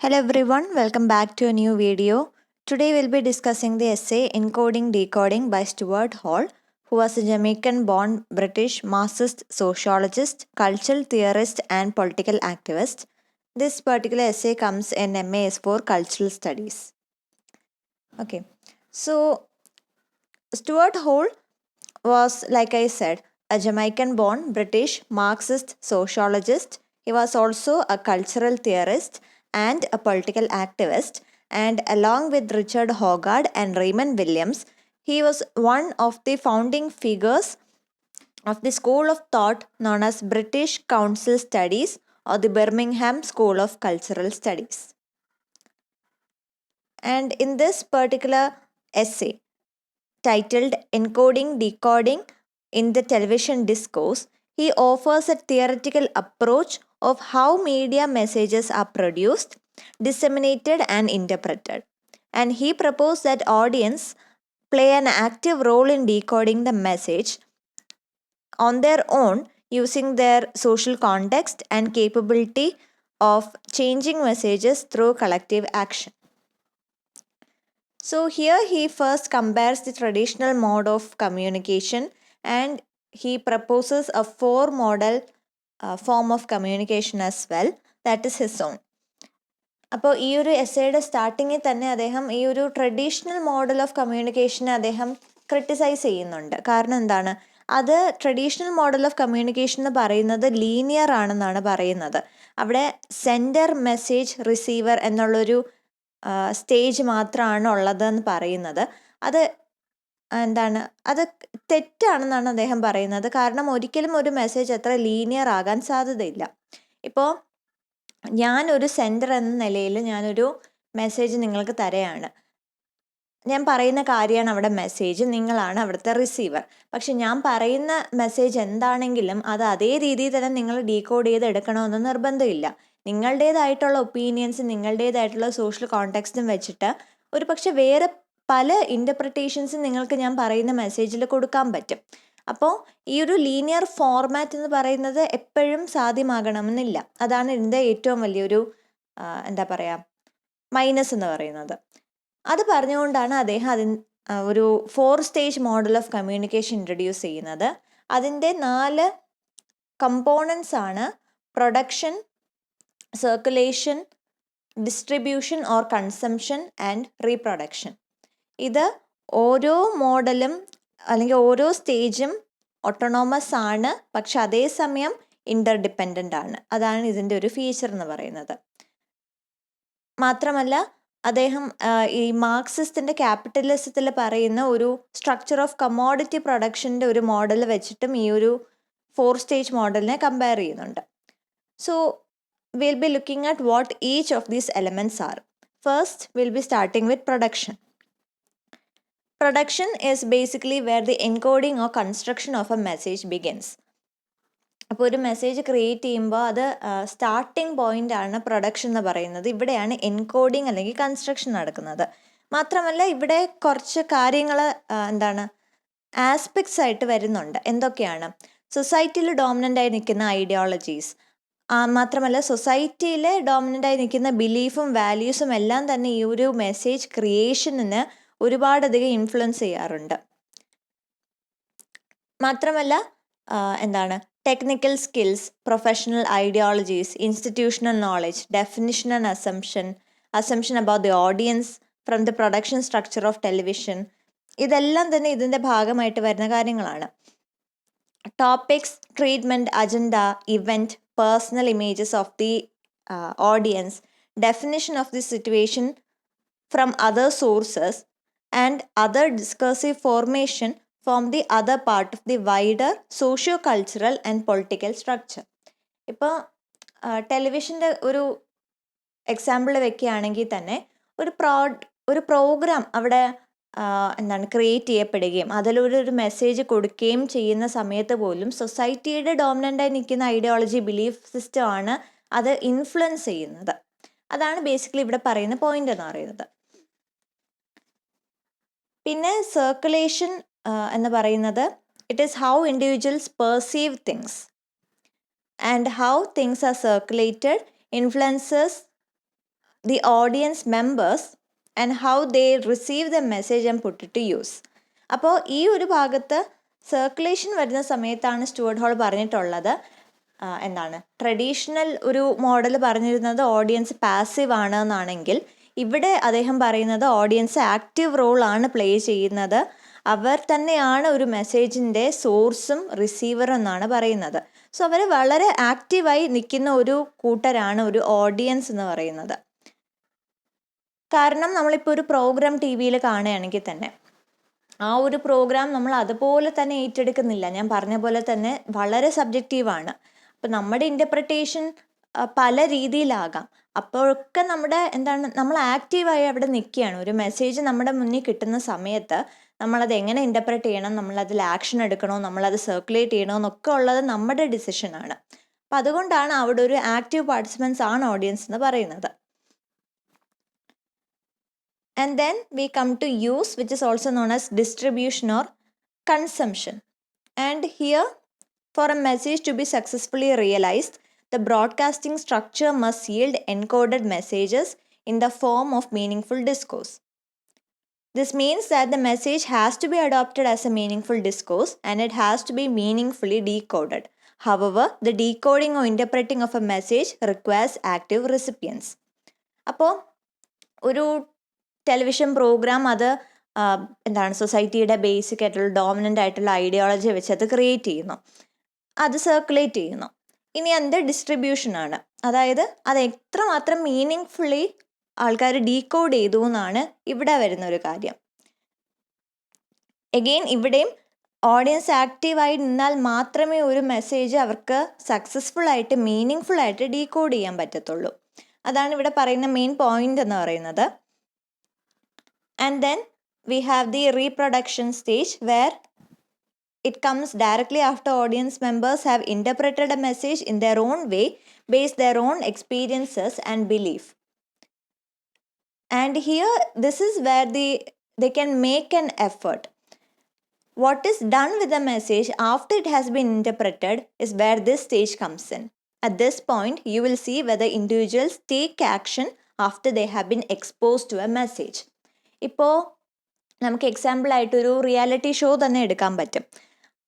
Hello everyone, welcome back to a new video. Today we'll be discussing the essay Encoding Decoding by Stuart Hall, who was a Jamaican-born British Marxist sociologist, cultural theorist and political activist. This particular essay comes in MAS for Cultural Studies. Okay, so Stuart Hall was, like I said, a Jamaican-born British Marxist sociologist. He was also a cultural theorist and a political activist, and along with Richard Hoggard and Raymond Williams, he was one of the founding figures of the school of thought known as British Council Studies or the Birmingham School of Cultural Studies. And in this particular essay, titled Encoding Decoding in the Television Discourse, he offers a theoretical approach of how media messages are produced, disseminated, and interpreted. And he proposed that audience play an active role in decoding the message on their own using their social context and capability of changing messages through collective action. So here he first compares the traditional mode of communication and he proposes a four model form of communication as well, that is his own. അപ്പോൾ ഈ ഒരു എസ്സേയുടെ സ്റ്റാർട്ടിങ്ങിൽ തന്നെ അദ്ദേഹം ഈ ഒരു traditional model of കമ്മ്യൂണിക്കേഷനെ അദ്ദേഹം criticise ചെയ്യുന്നുണ്ട്. കാരണം എന്താണ്, അത് ട്രഡീഷണൽ മോഡൽ ഓഫ് കമ്മ്യൂണിക്കേഷൻ എന്ന് പറയുന്നത് ലീനിയർ ആണെന്നാണ് പറയുന്നത്. അവിടെ സെൻഡർ മെസ്സേജ് റിസീവർ എന്നുള്ളൊരു സ്റ്റേജ് മാത്രമാണ് ഉള്ളതെന്ന് പറയുന്നത്. അത് എന്താണ്, അത് തെറ്റാണെന്നാണ് അദ്ദേഹം പറയുന്നത്. കാരണം ഒരിക്കലും ഒരു മെസ്സേജ് അത്ര ലീനിയർ ആകാൻ സാധ്യതയില്ല. ഇപ്പോൾ ഞാനൊരു സെൻഡർ എന്ന നിലയിൽ ഞാനൊരു മെസ്സേജ് നിങ്ങൾക്ക് തരയാണ്. ഞാൻ പറയുന്ന കാര്യമാണ് അവിടെ മെസ്സേജ്, നിങ്ങളാണ് അവിടുത്തെ റിസീവർ. പക്ഷെ ഞാൻ പറയുന്ന മെസ്സേജ് എന്താണെങ്കിലും അത് അതേ രീതിയിൽ തന്നെ നിങ്ങൾ ഡീകോഡ് ചെയ്ത് എടുക്കണമെന്ന് നിർബന്ധമില്ല. നിങ്ങളുടേതായിട്ടുള്ള ഒപ്പീനിയൻസ്, നിങ്ങളുടേതായിട്ടുള്ള സോഷ്യൽ കോണ്ടെക്സ്റ്റും വെച്ചിട്ട് ഒരു പക്ഷെ വേറെ പല ഇൻ്റർപ്രിട്ടേഷൻസും നിങ്ങൾക്ക് ഞാൻ പറയുന്ന മെസ്സേജിൽ കൊടുക്കാൻ പറ്റും. അപ്പോൾ ഈ ഒരു ലീനിയർ ഫോർമാറ്റ് എന്ന് പറയുന്നത് എപ്പോഴും സാധ്യമാകണമെന്നില്ല. അതാണ് ഇതിൻ്റെ ഏറ്റവും വലിയൊരു എന്താ പറയുക മൈനസ് എന്ന് പറയുന്നത്. അത് പറഞ്ഞുകൊണ്ടാണ് അദ്ദേഹം ഒരു 4 stage model of communication introduce ചെയ്യുന്നത്. അതിൻ്റെ 4 കമ്പോണൻസ് ആണ് production, circulation, distribution or consumption and reproduction. ഇത് ഓരോ മോഡലും അല്ലെങ്കിൽ ഓരോ സ്റ്റേജും ഓട്ടോണോമസ് ആണ്, പക്ഷെ അതേസമയം ഇൻ്റർഡിപ്പെൻഡൻ്റ് ആണ്. അതാണ് ഇതിൻ്റെ ഒരു ഫീച്ചർ എന്ന് പറയുന്നത്. മാത്രമല്ല അദ്ദേഹം ഈ മാർക്സിസ്റ്റിൻ്റെ ക്യാപിറ്റലിസത്തിൽ പറയുന്ന ഒരു സ്ട്രക്ചർ ഓഫ് കമ്മോഡിറ്റി പ്രൊഡക്ഷൻ്റെ ഒരു മോഡൽ വെച്ചിട്ടും ഈ ഒരു 4 സ്റ്റേജ് മോഡലിനെ കമ്പയർ ചെയ്യുന്നുണ്ട്. So we'll be looking at what each of these elements are. First, we'll be starting with production. Production is basically where the encoding or construction of a message begins. അപ്പോൾ ഒരു message create ചെയ്യുമ്പോൾ അത് starting point ആണ് production എന്ന് പറയുന്നത്. ഇവിടെയാണ് encoding അല്ലെങ്കിൽ construction നടക്കുന്നത്. മാത്രമല്ല ഇവിടെ കുറച്ച് കാര്യങ്ങൾ ആസ്പെക്ട്സ് ആയിട്ട് വരുന്നുണ്ട്. എന്തൊക്കെയാണ്? സൊസൈറ്റിയിൽ ഡോമിനൻ്റ് ആയി നിൽക്കുന്ന ഐഡിയോളജീസ്, മാത്രമല്ല സൊസൈറ്റിയിൽ ഡോമിനൻ്റ് ആയി നിൽക്കുന്ന ബിലീഫും വാല്യൂസും എല്ലാം തന്നെ ഈ ഒരു മെസ്സേജ് ക്രിയേഷനിന് ഒരുപാടധികം ഇൻഫ്ലുവൻസ് ചെയ്യാറുണ്ട്. മാത്രമല്ല technical skills, professional ideologies, institutional knowledge, definition and assumption about the audience from the production structure of television, ഇതെല്ലാം തന്നെ ഇതിൻ്റെ ഭാഗമായിട്ട് വരുന്ന കാര്യങ്ങളാണ്. Topics, treatment, agenda, event, personal images of the audience, definition of the situation from other sources and other discursive formation form the other part of the wider socio cultural and political structure. ഇപ്പോൾ ടെലിവിഷൻ്റെ ഒരു example വെക്കുകയാണെങ്കിൽ തന്നെ ഒരു programme അവിടെ create ചെയ്യപ്പെടുകയും അതിലൊരു message കൊടുക്കുകയും ചെയ്യുന്ന സമയത്ത് പോലും സൊസൈറ്റിയുടെ ഡോമിനൻ്റായി നിൽക്കുന്ന ഐഡിയോളജി, ബിലീഫ് സിസ്റ്റം ആണ് അത് ഇൻഫ്ലുവൻസ് ചെയ്യുന്നത്. അതാണ് ബേസിക്കലി ഇവിടെ പറയുന്ന പോയിന്റ് എന്ന് പറയുന്നത്. പിന്നെ സർക്കുലേഷൻ എന്ന് പറയുന്നത് it is how individuals perceive things and how things are circulated influences the audience members and how they receive the message and put it to use. അപ്പോൾ ഈ ഒരു ഭാഗത്ത് സർക്കുലേഷൻ വരുന്ന സമയത്താണ് സ്റ്റുവർട്ട് ഹാൾ പറഞ്ഞിട്ടുള്ളത് എന്താണ് ട്രഡീഷണൽ ഒരു മോഡൽ പറഞ്ഞിരുന്നത് ഓഡിയൻസ് പാസീവ് ആണ് എന്നാണെങ്കിൽ ഇവിടെ അദ്ദേഹം പറയുന്നത് ഓഡിയൻസ് ആക്റ്റീവ് റോളാണ് പ്ലേ ചെയ്യുന്നത്, അവർ തന്നെയാണ് ഒരു മെസ്സേജിൻ്റെ സോഴ്സും റിസീവറും എന്നാണ് പറയുന്നത്. സോ അവർ വളരെ ആക്റ്റീവായി നിൽക്കുന്ന ഒരു കൂട്ടരാണ് ഒരു ഓഡിയൻസ് എന്ന് പറയുന്നത്. കാരണം നമ്മളിപ്പോൾ ഒരു പ്രോഗ്രാം ടി വിയിൽ കാണുകയാണെങ്കിൽ തന്നെ ആ ഒരു പ്രോഗ്രാം നമ്മൾ അതുപോലെ തന്നെ ഏറ്റെടുക്കുന്നില്ല. ഞാൻ പറഞ്ഞ പോലെ തന്നെ വളരെ സബ്ജക്റ്റീവാണ്. അപ്പം നമ്മുടെ ഇൻ്റർപ്രിട്ടേഷൻ പല രീതിയിലാകാം. അപ്പോഴൊക്കെ നമ്മുടെ നമ്മൾ ആക്റ്റീവായി അവിടെ നിൽക്കുകയാണ്. ഒരു മെസ്സേജ് നമ്മുടെ മുന്നിൽ കിട്ടുന്ന സമയത്ത് നമ്മളത് എങ്ങനെ ഇൻ്റർപ്രറ്റ് ചെയ്യണം, നമ്മളതിൽ ആക്ഷൻ എടുക്കണോ, നമ്മളത് സർക്കുലേറ്റ് ചെയ്യണോ എന്നൊക്കെ ഉള്ളത് നമ്മുടെ ഡിസിഷനാണ്. അപ്പം അതുകൊണ്ടാണ് അവിടെ ഒരു ആക്റ്റീവ് പാർട്ടിസിപ്പൻസ് ആണ് ഓഡിയൻസ് എന്ന് പറയുന്നത്. And then we come to use, which is also known as distribution or consumption. And here, for a message to be successfully realized, the broadcasting structure must yield encoded messages in the form of meaningful discourse. This means that the message has to be adopted as a meaningful discourse and it has to be meaningfully decoded. However, the decoding or interpreting of a message requires active recipients. അപ്പോൾ ഒരു television programme അത് സൊസൈറ്റിയുടെ basic ആയിട്ടുള്ള dominant ആയിട്ടുള്ള ideology വെച്ച് അത് create ചെയ്യുന്നു, അത് സർക്കുലേറ്റ് ചെയ്യുന്നു. ഇനി അതിൻ്റെ ഡിസ്ട്രിബ്യൂഷനാണ്, അതായത് അത് എത്രമാത്രം മീനിങ് ആൾക്കാർ ഡീകോഡ് ചെയ്തു എന്നാണ് ഇവിടെ വരുന്ന ഒരു കാര്യം. എഗെയിൻ ഇവിടെയും ഓഡിയൻസ് ആക്റ്റീവായി നിന്നാൽ മാത്രമേ ഒരു മെസ്സേജ് അവർക്ക് സക്സസ്ഫുൾ ആയിട്ട് മീനിങ് ഫുൾ ആയിട്ട് ഡീകോഡ് ചെയ്യാൻ പറ്റത്തുള്ളൂ. അതാണ് ഇവിടെ പറയുന്ന മെയിൻ പോയിന്റ് എന്ന് പറയുന്നത്. And then we have the reproduction stage where it comes directly after audience members have interpreted a message in their own way based their own experiences and belief. And here this is where they can make an effort. What is done with the message after it has been interpreted is where this stage comes in. At this point you will see whether individuals take action after they have been exposed to a message. ഇപ്പോൾ നമുക്ക് എക്സാമ്പിളായിട്ടൊരു reality show തന്നെ എടുക്കാൻ പറ്റും.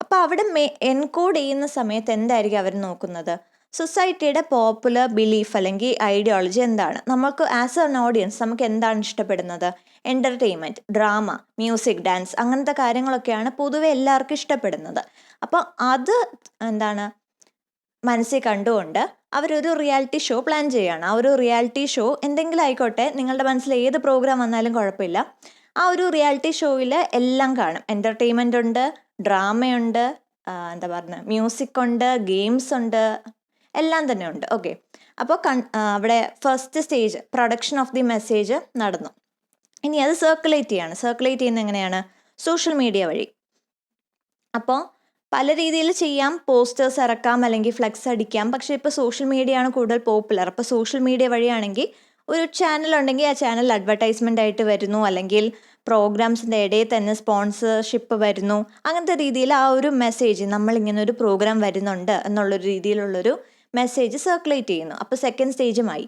അപ്പോൾ അവിടെ encode ചെയ്യുന്ന സമയത്ത് എന്തായിരിക്കും അവർ നോക്കുന്നത്? സൊസൈറ്റിയുടെ പോപ്പുലർ ബിലീഫ് അല്ലെങ്കിൽ ഐഡിയോളജി എന്താണ്, നമുക്ക് ആസ് എൻ ഓഡിയൻസ് നമുക്ക് എന്താണ് ഇഷ്ടപ്പെടുന്നത്? എൻ്റർടൈൻമെൻറ്റ്, ഡ്രാമ, മ്യൂസിക്, ഡാൻസ് അങ്ങനത്തെ കാര്യങ്ങളൊക്കെയാണ് പൊതുവെ എല്ലാവർക്കും ഇഷ്ടപ്പെടുന്നത്. അപ്പോൾ അത് മനസ്സിൽ കണ്ടുകൊണ്ട് അവരൊരു റിയാലിറ്റി ഷോ പ്ലാൻ ചെയ്യുകയാണ്. ആ ഒരു റിയാലിറ്റി ഷോ എന്തെങ്കിലും ആയിക്കോട്ടെ, നിങ്ങളുടെ മനസ്സിൽ ഏത് പ്രോഗ്രാം വന്നാലും കുഴപ്പമില്ല. ആ ഒരു റിയാലിറ്റി ഷോയിൽ എല്ലാം കാണും. എൻ്റർടൈൻമെൻ്റ് ഉണ്ട്, ഡ്രാമയുണ്ട്, മ്യൂസിക് ഉണ്ട്, ഗെയിംസ് ഉണ്ട്, എല്ലാം തന്നെ ഉണ്ട്. ഓക്കെ, അപ്പോൾ അവിടെ first stage production of the message നടന്നു. ഇനി അത് സർക്കുലേറ്റ് ചെയ്യുന്നത് എങ്ങനെയാണ്? സോഷ്യൽ മീഡിയ വഴി. അപ്പോൾ പല രീതിയിൽ ചെയ്യാം. പോസ്റ്റേഴ്സ് ഇറക്കാം, അല്ലെങ്കിൽ ഫ്ലെക്സ് അടിക്കാം. പക്ഷേ ഇപ്പോൾ സോഷ്യൽ മീഡിയ ആണ് കൂടുതൽ പോപ്പുലർ. അപ്പോൾ സോഷ്യൽ മീഡിയ വഴിയാണെങ്കിൽ ഒരു ചാനൽ ഉണ്ടെങ്കിൽ ആ ചാനൽ അഡ്വർടൈസ്മെൻ്റ് ആയിട്ട് വരുന്നു, അല്ലെങ്കിൽ പ്രോഗ്രാംസിൻ്റെ ഇടയിൽ തന്നെ സ്പോൺസർഷിപ്പ് വരുന്നു. അങ്ങനത്തെ രീതിയിൽ ആ ഒരു മെസ്സേജ്, നമ്മളിങ്ങനെ ഒരു പ്രോഗ്രാം വരുന്നുണ്ട് എന്നുള്ളൊരു രീതിയിലുള്ളൊരു മെസ്സേജ് സർക്കുലേറ്റ് ചെയ്യുന്നു. അപ്പോൾ സെക്കൻഡ് സ്റ്റേജുമായി.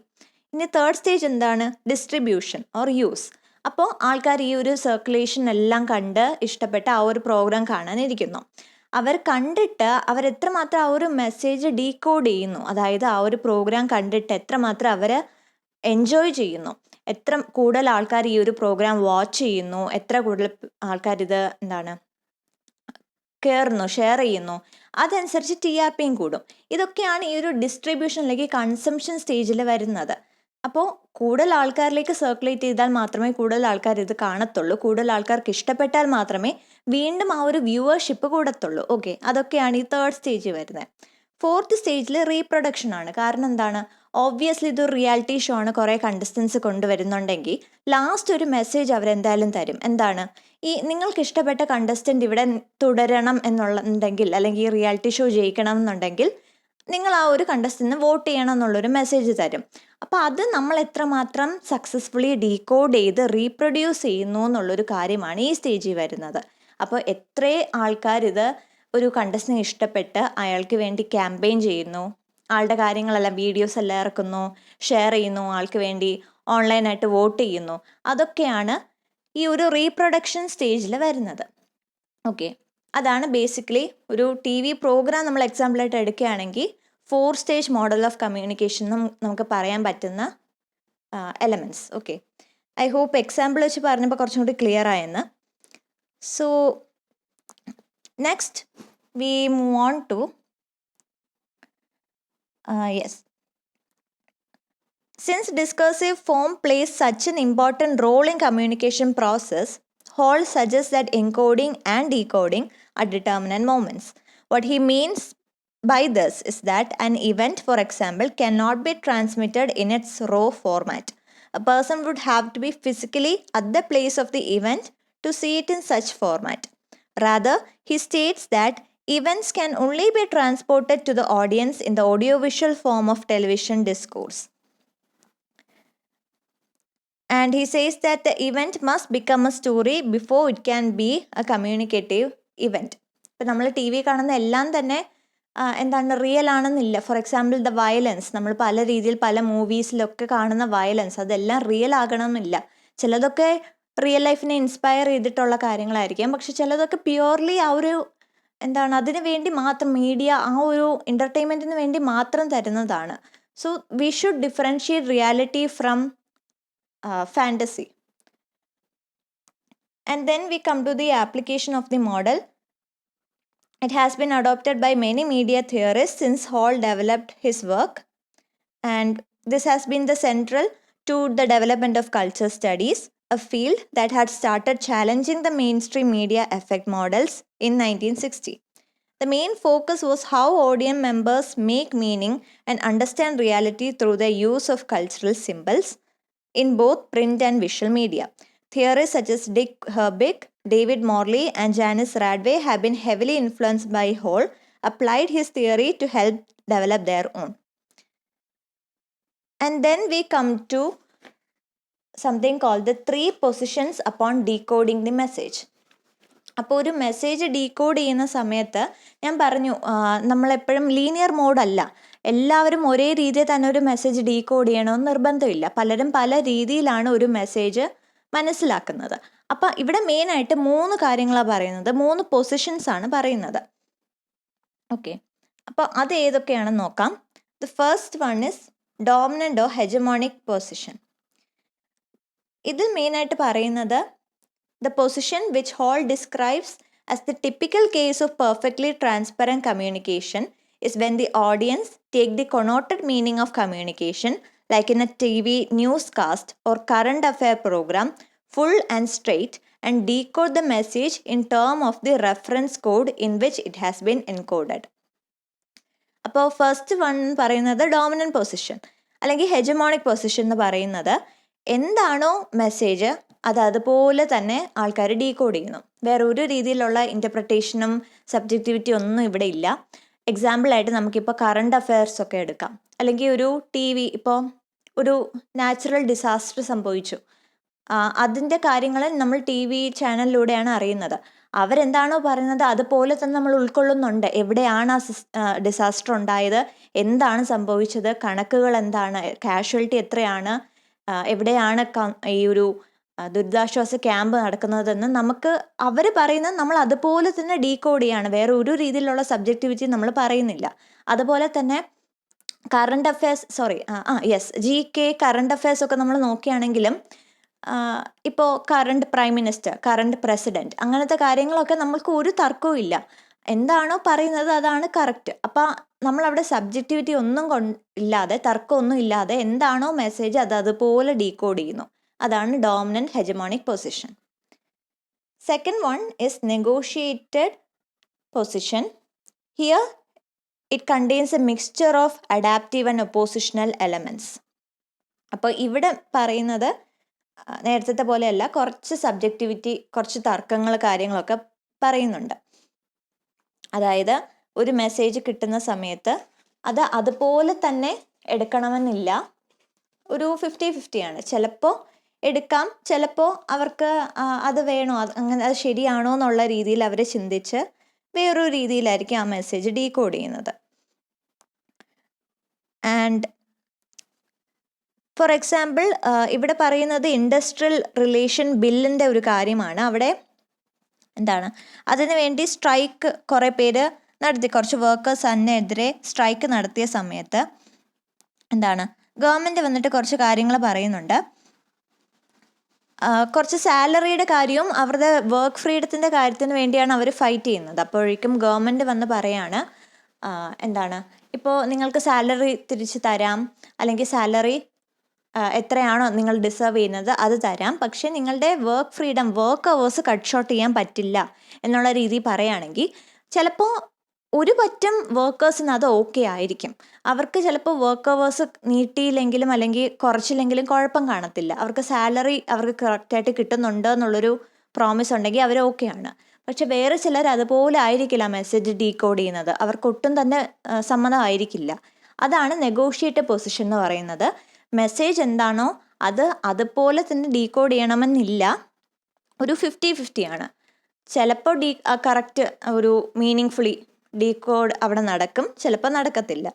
ഇനി തേർഡ് സ്റ്റേജ് എന്താണ്? Distribution or use. അപ്പോൾ ആൾക്കാർ ഈ ഒരു സർക്കുലേഷൻ എല്ലാം കണ്ട് ഇഷ്ടപ്പെട്ട് ആ ഒരു പ്രോഗ്രാം കാണാനിരിക്കുന്നു. അവർ കണ്ടിട്ട് അവരെത്രമാത്രം ആ ഒരു മെസ്സേജ് ഡീകോഡ് ചെയ്യുന്നു, അതായത് ആ ഒരു പ്രോഗ്രാം കണ്ടിട്ട് എത്രമാത്രം അവർ എൻജോയ് ചെയ്യുന്നു, എത്ര കൂടുതൽ ആൾക്കാർ ഈ ഒരു പ്രോഗ്രാം വാച്ച് ചെയ്യുന്നു, എത്ര കൂടുതൽ ആൾക്കാർ ഇത് കയറുന്നു, ഷെയർ ചെയ്യുന്നു, അതനുസരിച്ച് TRPയും കൂടും. ഇതൊക്കെയാണ് ഈ ഒരു ഡിസ്ട്രിബ്യൂഷനിലേക്ക് കൺസംഷൻ സ്റ്റേജിൽ വരുന്നത്. അപ്പോൾ കൂടുതൽ ആൾക്കാരിലേക്ക് സർക്കുലേറ്റ് ചെയ്താൽ മാത്രമേ കൂടുതൽ ആൾക്കാർ ഇത് കാണത്തുള്ളൂ. കൂടുതൽ ആൾക്കാർക്ക് ഇഷ്ടപ്പെട്ടാൽ മാത്രമേ വീണ്ടും ആ ഒരു വ്യൂവർഷിപ്പ് കൂടത്തുള്ളൂ. ഓക്കെ, അതൊക്കെയാണ് ഈ തേർഡ് സ്റ്റേജ് വരുന്നത്. ഫോർത്ത് സ്റ്റേജിൽ റീപ്രൊഡക്ഷൻ ആണ്. കാരണം എന്താണ്? ഓബ്വിയസ്ലി ഇതൊരു റിയാലിറ്റി ഷോ ആണ്, കുറേ കണ്ടസ്റ്റൻസ് കൊണ്ടുവരുന്നുണ്ടെങ്കിൽ ലാസ്റ്റ് ഒരു മെസ്സേജ് അവരെന്തായാലും തരും. എന്താണ്? ഈ നിങ്ങൾക്ക് ഇഷ്ടപ്പെട്ട കണ്ടസ്റ്റൻ്റ് ഇവിടെ തുടരണം എന്നുണ്ടെങ്കിൽ, അല്ലെങ്കിൽ ഈ റിയാലിറ്റി ഷോ ജയിക്കണം എന്നുണ്ടെങ്കിൽ നിങ്ങൾ ആ ഒരു കണ്ടസ്റ്റൻറ്റിന് വോട്ട് ചെയ്യണം എന്നുള്ളൊരു മെസ്സേജ് തരും. അപ്പോൾ അത് നമ്മൾ എത്രമാത്രം സക്സസ്ഫുള്ളി ഡീകോഡ് ചെയ്ത് റീപ്രൊഡ്യൂസ് ചെയ്യുന്നു എന്നുള്ളൊരു കാര്യമാണ് ഈ സ്റ്റേജിൽ വരുന്നത്. അപ്പോൾ എത്ര ആൾക്കാർ ഇത് ഒരു കണ്ടസ്റ്റൻറ്റിന് ഇഷ്ടപ്പെട്ട് അയാൾക്ക് വേണ്ടി ക്യാമ്പയിൻ ചെയ്യുന്നു, ആളുടെ കാര്യങ്ങളെല്ലാം വീഡിയോസ് എല്ലാം ഇറക്കുന്നു, ഷെയർ ചെയ്യുന്നു, ആൾക്ക് വേണ്ടി ഓൺലൈനായിട്ട് വോട്ട് ചെയ്യുന്നു. അതൊക്കെയാണ് ഈ ഒരു റീപ്രൊഡക്ഷൻ സ്റ്റേജിൽ വരുന്നത്. ഓക്കെ, അതാണ് ബേസിക്കലി ഒരു ടി വി പ്രോഗ്രാം നമ്മൾ എക്സാമ്പിളായിട്ട് എടുക്കുകയാണെങ്കിൽ 4 സ്റ്റേജ് മോഡൽ ഓഫ് കമ്മ്യൂണിക്കേഷൻ നമുക്ക് പറയാൻ പറ്റുന്ന elements. Okay, I hope example വെച്ച് പറഞ്ഞപ്പോൾ കുറച്ചും കൂടി ക്ലിയർ ആയെന്ന്. So next we move on to yes. Since discursive form plays such an important role in communication process, Hall suggests that encoding and decoding are determinant moments. What he means by this is that an event, for example, cannot be transmitted in its raw format. A person would have to be physically at the place of the event to see it in such format. Rather, he states that events can only be transported to the audience in the audiovisual form of television discourse. And he says that the event must become a story before it can be a communicative event. ഇപ്പം നമ്മൾ T V കാണുന്ന എല്ലാം തന്നെ എന്താണ് real ആണെന്നില്ല. For example the violence, നമ്മൾ പല രീതിയിൽ പല മൂവീസിലൊക്കെ കാണുന്ന വയലൻസ് അതെല്ലാം റിയൽ ആകണമെന്നില്ല. ചിലതൊക്കെ റിയൽ ലൈഫിനെ ഇൻസ്പയർ ചെയ്തിട്ടുള്ള കാര്യങ്ങളായിരിക്കാം, പക്ഷെ ചിലതൊക്കെ പ്യുവർലി ആ ഒരു എന്താണ് അതിന് വേണ്ടി മാത്രം മീഡിയ ആ ഒരു എൻ്റർടൈൻമെൻറ്റിന് വേണ്ടി മാത്രം തരുന്നതാണ്. So we should differentiate reality from fantasy. And then we come to the application of the model. It has been adopted by many media theorists since Hall developed his work, and this has been the central to the development of culture studies, a field that had started challenging the mainstream media effect models in 1960. The main focus was how audience members make meaning and understand reality through the use of cultural symbols in both print and visual media. Theorists such as Dick Herbig, David Morley, and Janice Radway have been heavily influenced by Hall, applied his theory to help develop their own. And then we come to something called the 3 positions upon decoding the message. അപ്പോൾ ഒരു message decode ചെയ്യുന്ന സമയത്ത് ഞാൻ പറഞ്ഞു നമ്മളെപ്പോഴും linear മോഡല്ല, എല്ലാവരും ഒരേ രീതിയിൽ തന്നെ ഒരു മെസ്സേജ് ഡീകോഡ് ചെയ്യണമെന്ന് നിർബന്ധമില്ല. പലരും പല രീതിയിലാണ് ഒരു മെസ്സേജ് മനസ്സിലാക്കുന്നത്. അപ്പം ഇവിടെ മെയിനായിട്ട് 3 കാര്യങ്ങളാണ് പറയുന്നത്, 3 പൊസിഷൻസ് ആണ് പറയുന്നത്. ഓക്കെ, അപ്പോൾ അത് ഏതൊക്കെയാണെന്ന് നോക്കാം. The first one is dominant or hegemonic position. ഇതിൽ മെയിനായിട്ട് പറയുന്നത് the position which Hall describes as the typical case of perfectly transparent communication is when the audience take the connoted meaning of communication, like in a TV newscast or current affair program, full and straight, and decode the message in terms of the reference code in which it has been encoded. അപ്പോൾ first one പറയുന്നത് dominant position അല്ലെങ്കിൽ ഹെജമോണിക് position എന്ന് പറയുന്നത് എന്താണോ message അത് അതുപോലെ തന്നെ ആൾക്കാർ ഡീകോഡ് ചെയ്യുന്നു. വേറെ ഒരു രീതിയിലുള്ള ഇൻ്റർപ്രിട്ടേഷനും സബ്ജക്റ്റിവിറ്റി ഒന്നും ഇവിടെ ഇല്ല. എക്സാമ്പിളായിട്ട് നമുക്കിപ്പോൾ കറണ്ട് അഫെയർസ് ഒക്കെ എടുക്കാം, അല്ലെങ്കിൽ ഒരു ടി വി, ഇപ്പോൾ ഒരു നാച്ചുറൽ ഡിസാസ്റ്റർ സംഭവിച്ചു, അതിൻ്റെ കാര്യങ്ങൾ നമ്മൾ ടി വി ചാനലിലൂടെയാണ് അറിയുന്നത്. അവരെന്താണോ പറയുന്നത് അതുപോലെ തന്നെ നമ്മൾ ഉൾക്കൊള്ളുന്നുണ്ട്. എവിടെയാണ് ആ ഡിസാസ്റ്റർ ഉണ്ടായത്, എന്താണ് സംഭവിച്ചത്, കണക്കുകൾ എന്താണ്, കാഷ്വാലിറ്റി എത്രയാണ്, എവിടെയാണ് ഈ ഒരു ദുരിതാശ്വാസ ക്യാമ്പ് നടക്കുന്നതെന്ന് നമുക്ക് അവർ പറയുന്നത് നമ്മൾ അതുപോലെ തന്നെ ഡീകോഡ് ചെയ്യാണ്. വേറെ ഒരു രീതിയിലുള്ള സബ്ജക്റ്റിവിറ്റി നമ്മൾ പറയുന്നില്ല. അതുപോലെ തന്നെ current affairs GK current affairs ഒക്കെ നമ്മൾ നോക്കുകയാണെങ്കിലും ഇപ്പോൾ current prime minister, current president, അങ്ങനത്തെ കാര്യങ്ങളൊക്കെ നമ്മൾക്ക് ഒരു തർക്കവും ഇല്ല. എന്താണോ പറയുന്നത് അതാണ് കറക്റ്റ്. അപ്പം നമ്മളവിടെ സബ്ജക്റ്റിവിറ്റി ഒന്നും ഇല്ലാതെ, തർക്കമൊന്നും ഇല്ലാതെ എന്താണോ മെസ്സേജ് അത് അതുപോലെ ഡീകോഡ് ചെയ്യുന്നു. അതാണ് dominant hegemonic position. Second one is negotiated position. Here it contains a mixture of adaptive and oppositional elements. അപ്പോൾ ഇവിടെ പറയുന്നത് നേരത്തെ പോലെയല്ല, കുറച്ച് സബ്ജക്റ്റിവിറ്റി, കുറച്ച് തർക്കങ്ങൾ, കാര്യങ്ങളൊക്കെ പറയുന്നുണ്ട്. അതായത് ഒരു മെസ്സേജ് കിട്ടുന്ന സമയത്ത് അത് അതുപോലെ തന്നെ എടുക്കണമെന്നില്ല, ഒരു 50-50 ചിലപ്പോൾ എടുക്കാം, ചിലപ്പോൾ അവർക്ക് അത് വേണോ, അങ്ങനെ അത് ശരിയാണോ എന്നുള്ള രീതിയിൽ അവർ ചിന്തിച്ച് വേറൊരു രീതിയിലായിരിക്കും ആ മെസ്സേജ് ഡീകോഡ് ചെയ്യുന്നത്. ആൻഡ് ഫോർ എക്സാമ്പിൾ ഇവിടെ പറയുന്നത് ഇൻഡസ്ട്രിയൽ റിലേഷൻ ബില്ലിൻ്റെ ഒരു കാര്യമാണ്. അവിടെ എന്താണ്, അതിനു വേണ്ടി സ്ട്രൈക്ക് കുറേ പേര് നടത്തി, കുറച്ച് വർക്കേഴ്സ് അതിനെതിരെ സ്ട്രൈക്ക് നടത്തിയ സമയത്ത് എന്താണ്, ഗവൺമെൻറ് വന്നിട്ട് കുറച്ച് കാര്യങ്ങൾ പറയുന്നുണ്ട്. കുറച്ച് സാലറിയുടെ കാര്യവും അവരുടെ വർക്ക് ഫ്രീഡത്തിൻ്റെ കാര്യത്തിന് വേണ്ടിയാണ് അവർ ഫൈറ്റ് ചെയ്യുന്നത്. അപ്പോഴേക്കും ഗവൺമെൻറ് വന്ന് പറയാണ്, എന്താണ്, ഇപ്പോൾ നിങ്ങൾക്ക് സാലറി തിരിച്ച് തരാം, അല്ലെങ്കിൽ സാലറി എത്രയാണോ നിങ്ങൾ ഡിസേർവ് ചെയ്യുന്നത് അത് തരാം, പക്ഷേ നിങ്ങളുടെ work freedom, work hours cut short ചെയ്യാൻ പറ്റില്ല എന്നുള്ള രീതിയിൽ പറയുകയാണെങ്കിൽ ചിലപ്പോൾ ഒരു പറ്റം വർക്കേഴ്സിന് അത് ഓക്കെ ആയിരിക്കും. അവർക്ക് ചിലപ്പോൾ വർക്ക് അവേഴ്സ് നീട്ടിയില്ലെങ്കിലും അല്ലെങ്കിൽ കുറച്ചില്ലെങ്കിലും കുഴപ്പം കാണത്തില്ല. അവർക്ക് സാലറി അവർക്ക് കറക്റ്റായിട്ട് കിട്ടുന്നുണ്ട് എന്നുള്ളൊരു പ്രോമിസ് ഉണ്ടെങ്കിൽ അവർ ഓക്കെയാണ്. പക്ഷെ വേറെ ചിലർ അതുപോലെ ആയിരിക്കില്ല മെസ്സേജ് ഡീകോഡ് ചെയ്യുന്നത്, അവർക്കൊട്ടും തന്നെ സമ്മതമായിരിക്കില്ല. അതാണ് നെഗോഷിയേറ്റ് പൊസിഷൻ എന്ന് പറയുന്നത്. മെസ്സേജ് എന്താണോ അത് അതുപോലെ തന്നെ ഡീകോഡ് ചെയ്യണമെന്നില്ല, ഒരു 50-50 ആണ്. ചിലപ്പോൾ കറക്റ്റ് ഒരു മീനിങ് ഡീകോഡ് അവിടെ നടക്കും, ചിലപ്പോൾ നടക്കത്തില്ല.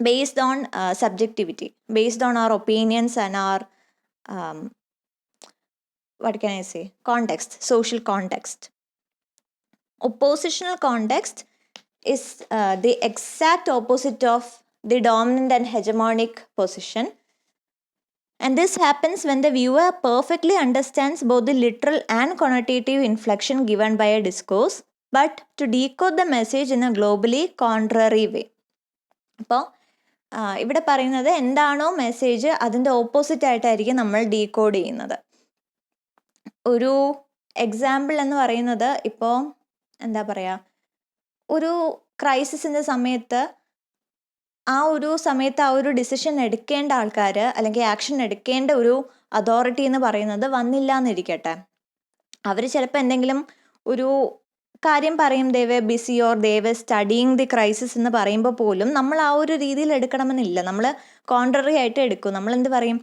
Based on subjectivity, based on അവർ ഒപ്പീനിയൻസ് ആൻഡ് അവർ what can I say, context, social context. Oppositional context is the exact opposite of the dominant and hegemonic position, and this happens when the viewer perfectly understands both the literal and connotative inflection given by a discourse, but to decode the message in a globally contrary way. അപ്പോൾ ഇവിടെ പറയുന്നത് എന്താണോ message അതിൻ്റെ opposite ആയിട്ടായിരിക്കും നമ്മൾ decode ചെയ്യുന്നത്. ഒരു example എന്ന് പറയുന്നത്, ഇപ്പോൾ എന്താ പറയുക, ഒരു ക്രൈസിസിൻ്റെ സമയത്ത് ആ ഒരു ഡിസിഷൻ എടുക്കേണ്ട ആൾക്കാർ അല്ലെങ്കിൽ ആക്ഷൻ എടുക്കേണ്ട ഒരു അതോറിറ്റി എന്ന് പറയുന്നത് വന്നില്ല എന്നിരിക്കട്ടെ. അവർ ചിലപ്പോൾ എന്തെങ്കിലും ഒരു കാര്യം പറയും, they're busy or they're studying the crisis എന്ന് പറയുമ്പോൾ പോലും നമ്മൾ ആ ഒരു രീതിയിൽ എടുക്കണമെന്നില്ല, നമ്മൾ കോൺട്രറി ആയിട്ട് എടുക്കും. നമ്മൾ എന്ത് പറയും,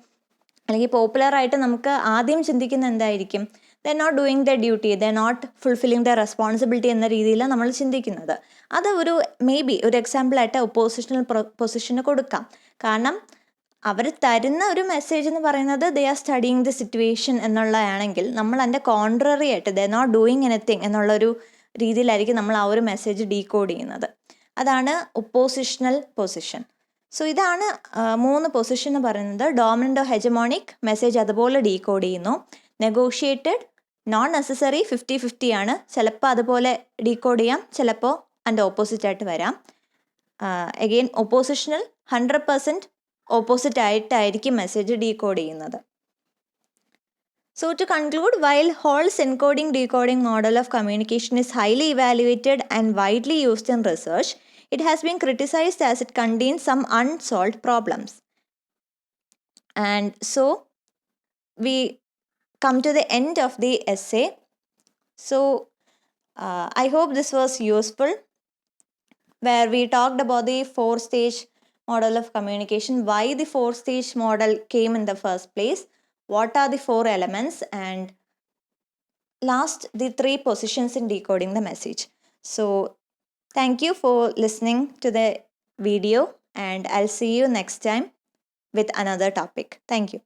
അല്ലെങ്കിൽ പോപ്പുലറായിട്ട് നമുക്ക് ആദ്യം ചിന്തിക്കുന്ന എന്തായിരിക്കും, they not doing the duty, they not fulfilling the responsibility എന്ന രീതിയിലാണ് നമ്മൾ ചിന്തിക്കുന്നത്. അത് ഒരു ഒരു എക്സാമ്പിളായിട്ട് ഒപ്പോസിഷണൽ പൊസിഷന് കൊടുക്കാം. കാരണം അവർ തരുന്ന ഒരു മെസ്സേജ് എന്ന് പറയുന്നത് they are studying the situation എന്നുള്ളതാണെങ്കിൽ നമ്മൾ അതിൻ്റെ കോൺട്രറി ആയിട്ട് ദേ നോട്ട് ഡൂയിങ് എനിത്തിങ് എന്നുള്ളൊരു രീതിയിലായിരിക്കും നമ്മൾ ആ ഒരു മെസ്സേജ് ഡീകോഡ് ചെയ്യുന്നത്. അതാണ് ഒപ്പോസിഷണൽ പൊസിഷൻ. സോ ഇതാണ് 3 പൊസിഷൻ എന്ന് പറയുന്നത്. ഡോമിനൻ്റ് ഹെജമോണിക്, മെസ്സേജ് അതുപോലെ ഡീകോഡ് ചെയ്യുന്നു. നെഗോഷിയേറ്റഡ്, നോൺ നെസസറി, 50-50 ആണ്. ചിലപ്പോൾ അതുപോലെ ഡീകോഡ് ചെയ്യാം, ചിലപ്പോൾ അതിൻ്റെ ഓപ്പോസിറ്റ് ആയിട്ട് വരാം. അഗെയിൻ ഒപ്പോസിഷണൽ 100% ഓപ്പോസിറ്റ് ആയിട്ടായിരിക്കും മെസ്സേജ് ഡീകോഡ് ചെയ്യുന്നത്. So to conclude, while Hall's encoding-decoding model of communication is highly evaluated and widely used in research, it has been criticized as it contains some unsolved problems. And so we come to the end of the essay. So I hope this was useful, where we talked about the 4-stage model of communication, why the 4-stage model came in the first place, what are the 4 elements, and last the 3 positions in decoding the message. So thank you for listening to the video, and I'll see you next time with another topic. Thank you.